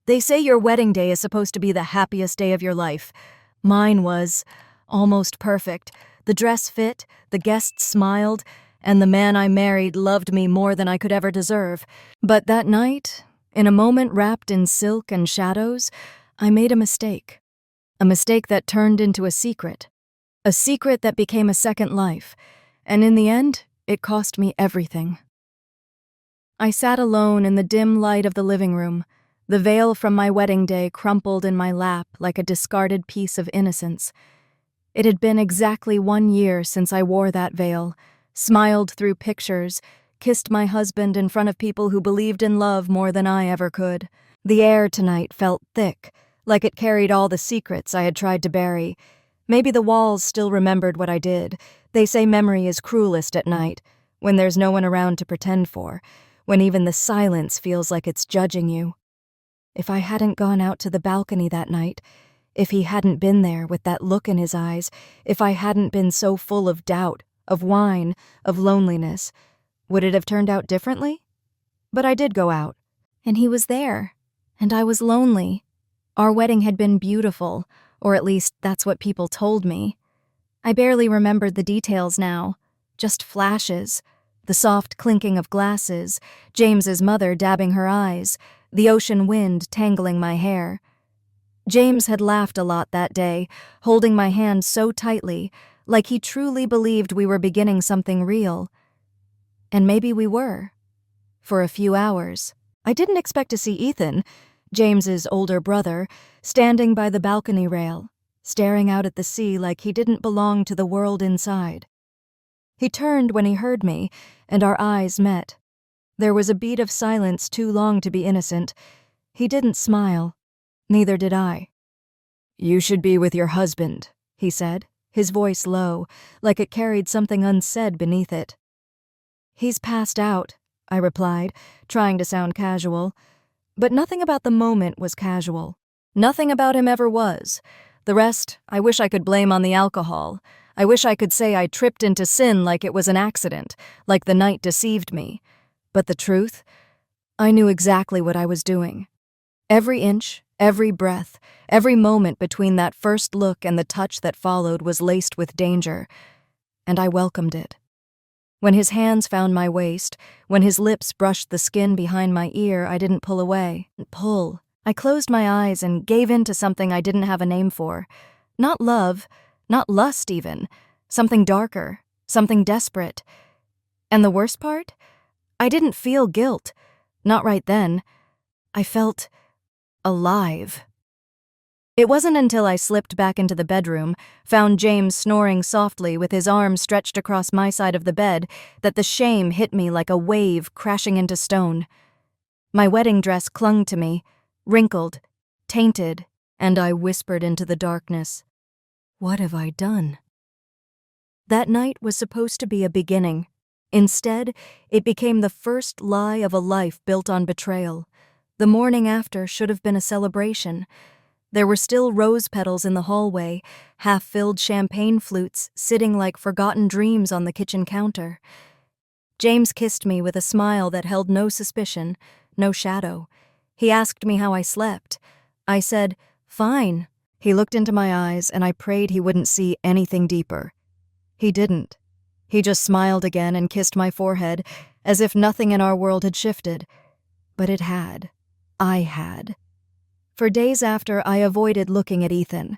They say your wedding day is supposed to be the happiest day of your life. Mine was almost perfect. The dress fit, the guests smiled, and the man I married loved me more than I could ever deserve. But that night, in a moment wrapped in silk and shadows, I made a mistake. A mistake that turned into a secret that became a second life, and in the end, it cost me everything. I sat alone in the dim light of the living room, the veil from my wedding day crumpled in my lap like a discarded piece of innocence. It had been exactly 1 year since I wore that veil, smiled through pictures, kissed my husband in front of people who believed in love more than I ever could. The air tonight felt thick, like it carried all the secrets I had tried to bury. Maybe the walls still remembered what I did. They say memory is cruelest at night, when there's no one around to pretend for, when even the silence feels like it's judging you. If I hadn't gone out to the balcony that night, if he hadn't been there with that look in his eyes, if I hadn't been so full of doubt, of wine, of loneliness, would it have turned out differently? But I did go out, and he was there, and I was lonely. Our wedding had been beautiful, or at least that's what people told me. I barely remembered the details now, just flashes, the soft clinking of glasses, James's mother dabbing her eyes, the ocean wind tangling my hair. James had laughed a lot that day, holding my hand so tightly, like he truly believed we were beginning something real. And maybe we were. For a few hours. I didn't expect to see Ethan, James's older brother, standing by the balcony rail, staring out at the sea like he didn't belong to the world inside. He turned when he heard me, and our eyes met. There was a beat of silence too long to be innocent. He didn't smile. Neither did I. "You should be with your husband," he said, his voice low, like it carried something unsaid beneath it. "He's passed out," I replied, trying to sound casual. But nothing about the moment was casual. Nothing about him ever was. The rest, I wish I could blame on the alcohol. I wish I could say I tripped into sin like it was an accident, like the night deceived me. But the truth? I knew exactly what I was doing. Every inch, every breath, every moment between that first look and the touch that followed was laced with danger, and I welcomed it. When his hands found my waist, when his lips brushed the skin behind my ear, I didn't pull away. Pull. I closed my eyes and gave in to something I didn't have a name for. Not love, not lust even. Something darker, something desperate. And the worst part? I didn't feel guilt. Not right then. I felt alive. It wasn't until I slipped back into the bedroom, found James snoring softly with his arms stretched across my side of the bed, that the shame hit me like a wave crashing into stone. My wedding dress clung to me, wrinkled, tainted, and I whispered into the darkness, "What have I done?" That night was supposed to be a beginning. Instead, it became the first lie of a life built on betrayal. The morning after should have been a celebration. There were still rose petals in the hallway, half-filled champagne flutes sitting like forgotten dreams on the kitchen counter. James kissed me with a smile that held no suspicion, no shadow. He asked me how I slept. I said, "Fine." He looked into my eyes, and I prayed he wouldn't see anything deeper. He didn't. He just smiled again and kissed my forehead, as if nothing in our world had shifted. But it had. I had. For days after, I avoided looking at Ethan.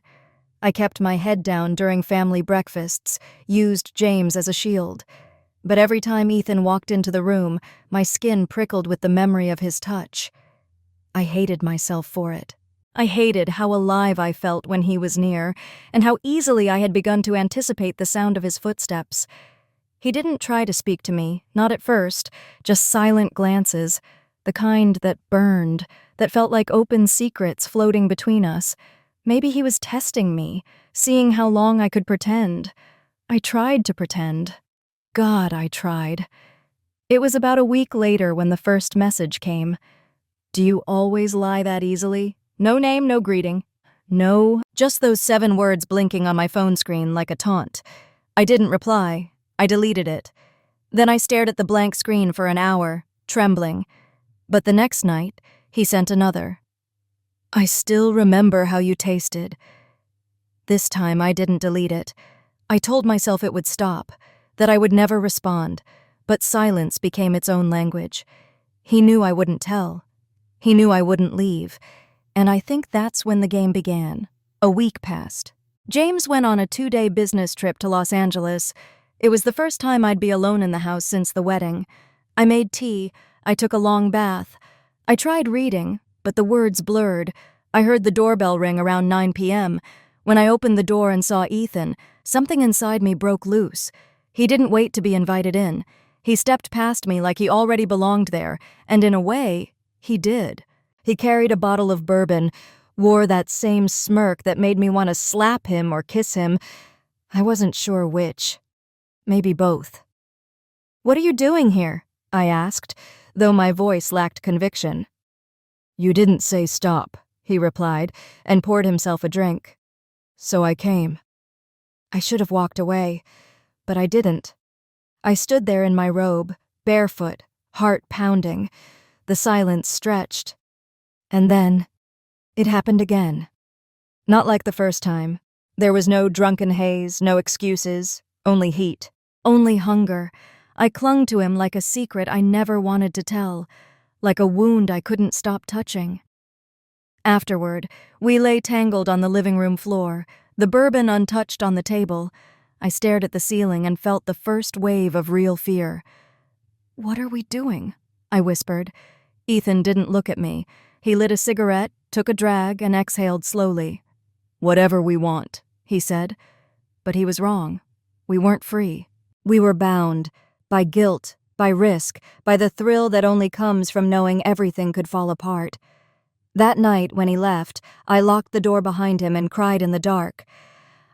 I kept my head down during family breakfasts, used James as a shield. But every time Ethan walked into the room, my skin prickled with the memory of his touch. I hated myself for it. I hated how alive I felt when he was near, and how easily I had begun to anticipate the sound of his footsteps. He didn't try to speak to me, not at first, just silent glances, the kind that burned, that felt like open secrets floating between us. Maybe he was testing me, seeing how long I could pretend. I tried to pretend. God, I tried. It was about a week later when the first message came. "Do you always lie that easily? No name, no greeting." No, just those 7 words blinking on my phone screen like a taunt. I didn't reply. I deleted it. Then I stared at the blank screen for an hour, trembling. But the next night, he sent another. I still remember how you tasted. This time I didn't delete it. I told myself it would stop, that I would never respond, but silence became its own language. He knew I wouldn't tell. He knew I wouldn't leave. And I think that's when the game began. A week passed. James went on a 2-day business trip to Los Angeles. It was the first time I'd be alone in the house since the wedding. I made tea. I took a long bath. I tried reading, but the words blurred. I heard the doorbell ring around 9 p.m. When I opened the door and saw Ethan, something inside me broke loose. He didn't wait to be invited in. He stepped past me like he already belonged there, and in a way, he did. He carried a bottle of bourbon, wore that same smirk that made me want to slap him or kiss him. I wasn't sure which. Maybe both. "What are you doing here?" I asked, though my voice lacked conviction. "You didn't say stop," he replied, and poured himself a drink. "So I came." I should have walked away, but I didn't. I stood there in my robe, barefoot, heart pounding. The silence stretched. And then, it happened again. Not like the first time. There was no drunken haze, no excuses, only heat, only hunger. I clung to him like a secret I never wanted to tell, like a wound I couldn't stop touching. Afterward, we lay tangled on the living room floor, the bourbon untouched on the table. I stared at the ceiling and felt the first wave of real fear. "What are we doing?" I whispered. Ethan didn't look at me. He lit a cigarette, took a drag, and exhaled slowly. "Whatever we want," he said. But he was wrong. We weren't free. We were bound. By guilt, by risk, by the thrill that only comes from knowing everything could fall apart. That night, when he left, I locked the door behind him and cried in the dark.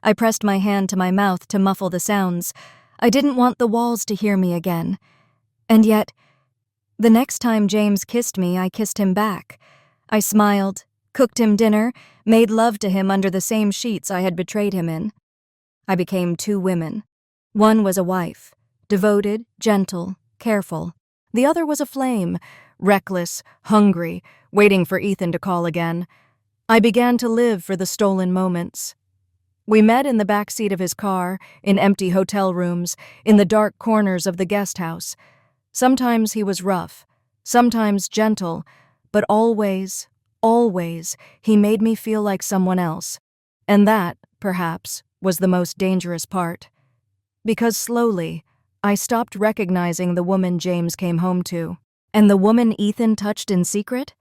I pressed my hand to my mouth to muffle the sounds. I didn't want the walls to hear me again. And yet, the next time James kissed me, I kissed him back. I smiled, cooked him dinner, made love to him under the same sheets I had betrayed him in. I became 2 women. One was a wife, devoted, gentle, careful. The other was a flame, reckless, hungry, waiting for Ethan to call again. I began to live for the stolen moments. We met in the back seat of his car, in empty hotel rooms, in the dark corners of the guest house. Sometimes he was rough, sometimes gentle, but always, always, he made me feel like someone else. And that, perhaps, was the most dangerous part. Because slowly, I stopped recognizing the woman James came home to. And the woman Ethan touched in secret?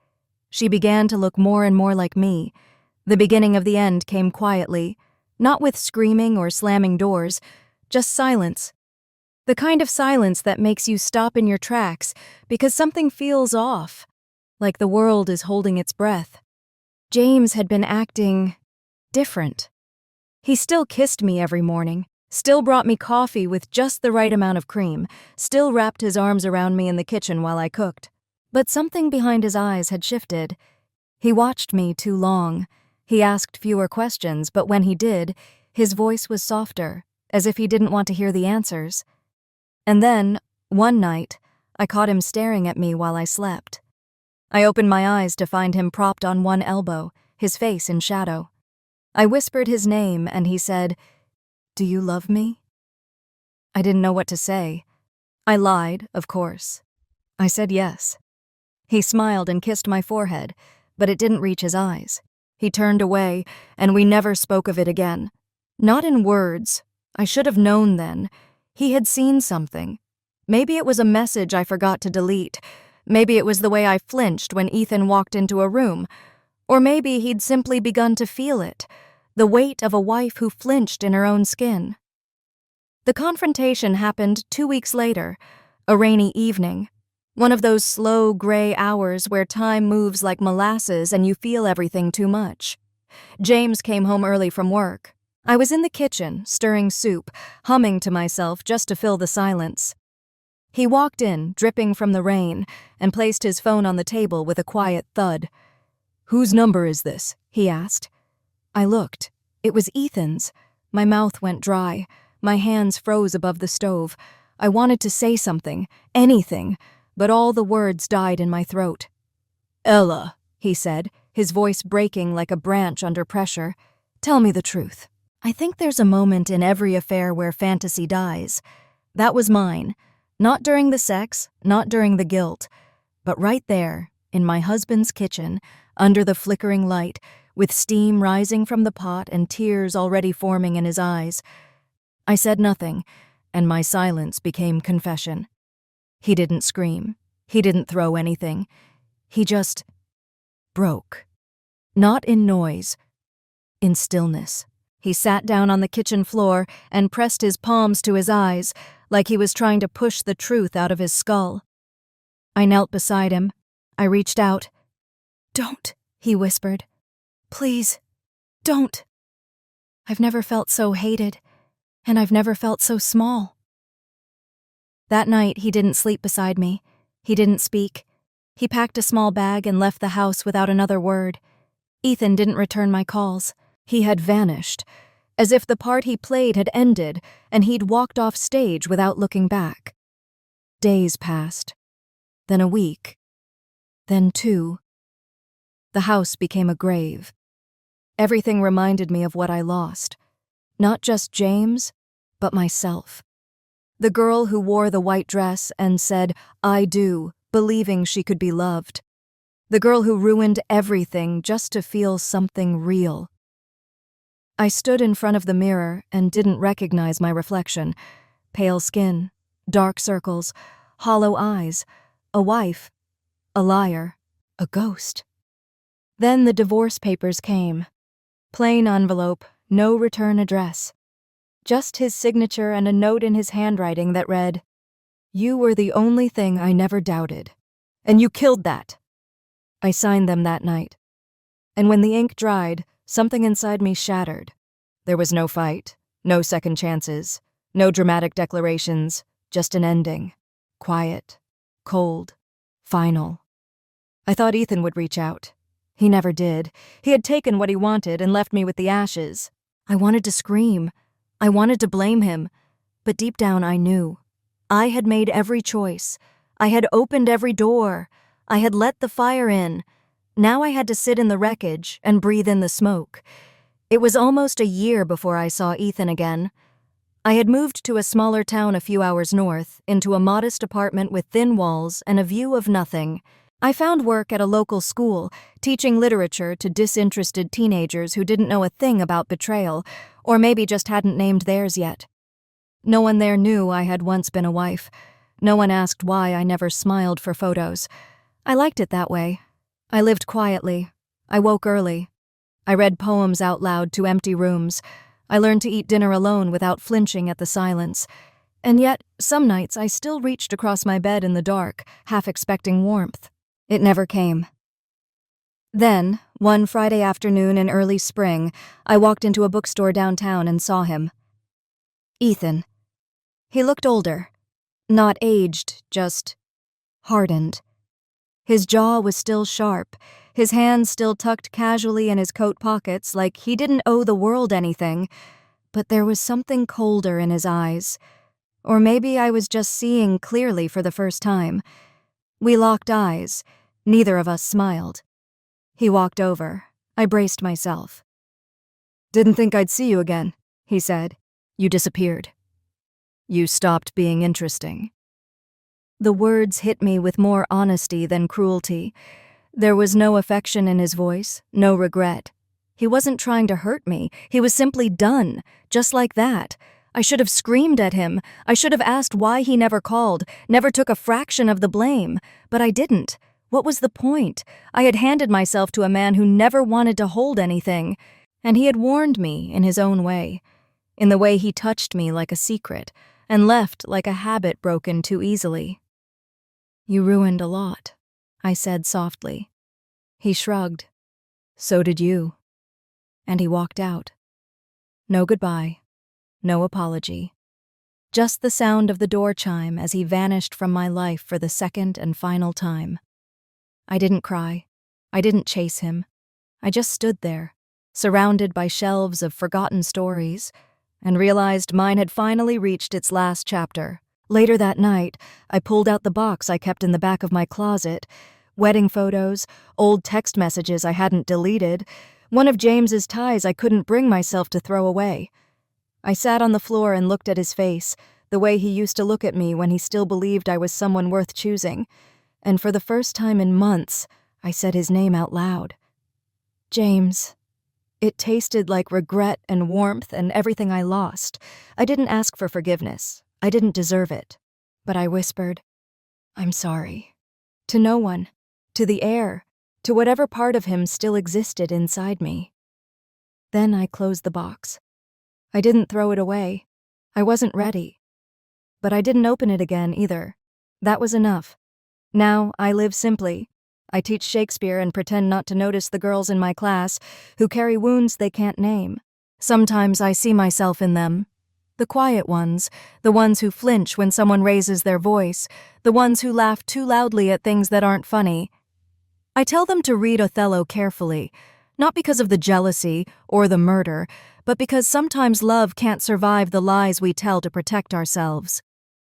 She began to look more and more like me. The beginning of the end came quietly, not with screaming or slamming doors, just silence. The kind of silence that makes you stop in your tracks because something feels off, like the world is holding its breath. James had been acting different. He still kissed me every morning, still brought me coffee with just the right amount of cream, still wrapped his arms around me in the kitchen while I cooked. But something behind his eyes had shifted. He watched me too long. He asked fewer questions, but when he did, his voice was softer, as if he didn't want to hear the answers. And then, one night, I caught him staring at me while I slept. I opened my eyes to find him propped on one elbow, his face in shadow. I whispered his name, and he said, "Do you love me?" I didn't know what to say. I lied, of course. I said yes. He smiled and kissed my forehead, but it didn't reach his eyes. He turned away, and we never spoke of it again. Not in words. I should have known then. He had seen something. Maybe it was a message I forgot to delete. Maybe it was the way I flinched when Ethan walked into a room. Or maybe he'd simply begun to feel it, the weight of a wife who flinched in her own skin. The confrontation happened 2 weeks later, a rainy evening. One of those slow, gray hours where time moves like molasses and you feel everything too much. James came home early from work. I was in the kitchen, stirring soup, humming to myself just to fill the silence. He walked in, dripping from the rain, and placed his phone on the table with a quiet thud. "Whose number is this?" he asked. I looked. It was Ethan's. My mouth went dry. My hands froze above the stove. I wanted to say something, anything, but all the words died in my throat. "Ella," he said, his voice breaking like a branch under pressure. "Tell me the truth. I think there's a moment in every affair where fantasy dies. That was mine. Not during the sex, not during the guilt, but right there, in my husband's kitchen, under the flickering light, with steam rising from the pot and tears already forming in his eyes. I said nothing, and my silence became confession. He didn't scream. He didn't throw anything. He just broke. Not in noise, in stillness. He sat down on the kitchen floor and pressed his palms to his eyes, like he was trying to push the truth out of his skull. I knelt beside him. I reached out. "Don't," he whispered. "Please, don't. I've never felt so hated, and I've never felt so small." That night, he didn't sleep beside me. He didn't speak. He packed a small bag and left the house without another word. Ethan didn't return my calls. He had vanished, as if the part he played had ended and he'd walked off stage without looking back. Days passed. Then a week. Then 2. The house became a grave. Everything reminded me of what I lost. Not just James, but myself. The girl who wore the white dress and said, "I do," believing she could be loved. The girl who ruined everything just to feel something real. I stood in front of the mirror and didn't recognize my reflection. Pale skin, dark circles, hollow eyes, a wife, a liar, a ghost. Then the divorce papers came. Plain envelope, no return address. Just his signature and a note in his handwriting that read, "You were the only thing I never doubted. And you killed that." I signed them that night. And when the ink dried, something inside me shattered. There was no fight, no second chances, no dramatic declarations, just an ending. Quiet, cold, final. I thought Ethan would reach out. He never did. He had taken what he wanted and left me with the ashes. I wanted to scream. I wanted to blame him. But deep down I knew. I had made every choice. I had opened every door. I had let the fire in. Now I had to sit in the wreckage and breathe in the smoke. It was almost a year before I saw Ethan again. I had moved to a smaller town a few hours north, into a modest apartment with thin walls and a view of nothing. I found work at a local school, teaching literature to disinterested teenagers who didn't know a thing about betrayal, or maybe just hadn't named theirs yet. No one there knew I had once been a wife. No one asked why I never smiled for photos. I liked it that way. I lived quietly. I woke early. I read poems out loud to empty rooms. I learned to eat dinner alone without flinching at the silence. And yet, some nights I still reached across my bed in the dark, half expecting warmth. It never came. Then, one Friday afternoon in early spring, I walked into a bookstore downtown and saw him. Ethan. He looked older. Not aged, just hardened. His jaw was still sharp, his hands still tucked casually in his coat pockets like he didn't owe the world anything, but there was something colder in his eyes. Or maybe I was just seeing clearly for the first time. We locked eyes. Neither of us smiled. He walked over. I braced myself. "Didn't think I'd see you again," he said. "You disappeared. You stopped being interesting." The words hit me with more honesty than cruelty. There was no affection in his voice, no regret. He wasn't trying to hurt me. He was simply done, just like that. I should have screamed at him. I should have asked why he never called, never took a fraction of the blame. But I didn't. What was the point? I had handed myself to a man who never wanted to hold anything. And he had warned me in his own way. In the way he touched me like a secret, and left like a habit broken too easily. "You ruined a lot," I said softly. He shrugged. "So did you." And he walked out. No goodbye. No apology. Just the sound of the door chime as he vanished from my life for the second and final time. I didn't cry. I didn't chase him. I just stood there, surrounded by shelves of forgotten stories, and realized mine had finally reached its last chapter. Later that night, I pulled out the box I kept in the back of my closet, Wedding photos, old text messages I hadn't deleted, one of James's ties I couldn't bring myself to throw away. I sat on the floor and looked at his face, the way he used to look at me when he still believed I was someone worth choosing. And for the first time in months, I said his name out loud. James. It tasted like regret and warmth and everything I lost. I didn't ask for forgiveness. I didn't deserve it. But I whispered, I'm sorry. To no one. To the air. To whatever part of him still existed inside me. Then I closed the box. I didn't throw it away. I wasn't ready. But I didn't open it again either. That was enough. Now I live simply. I teach Shakespeare and pretend not to notice the girls in my class who carry wounds they can't name. Sometimes I see myself in them. The quiet ones, the ones who flinch when someone raises their voice, the ones who laugh too loudly at things that aren't funny. I tell them to read Othello carefully, not because of the jealousy or the murder, but because sometimes love can't survive the lies we tell to protect ourselves.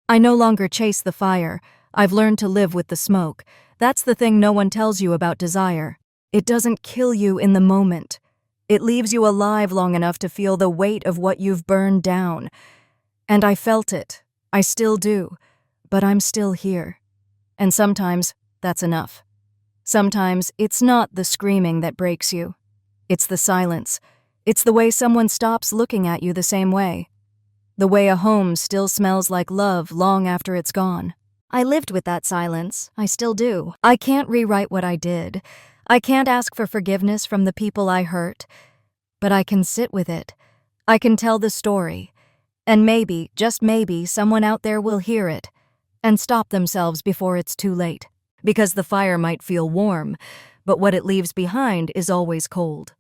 I no longer chase the fire. I've learned to live with the smoke. That's the thing no one tells you about desire. It doesn't kill you in the moment. It leaves you alive long enough to feel the weight of what you've burned down. And I felt it. I still do. But I'm still here. And sometimes that's enough. Sometimes it's not the screaming that breaks you. It's the silence. It's the way someone stops looking at you the same way. The way a home still smells like love long after it's gone. I lived with that silence. I still do. I can't rewrite what I did. I can't ask for forgiveness from the people I hurt. But I can sit with it. I can tell the story. And maybe, just maybe, someone out there will hear it and stop themselves before it's too late. Because the fire might feel warm, but what it leaves behind is always cold.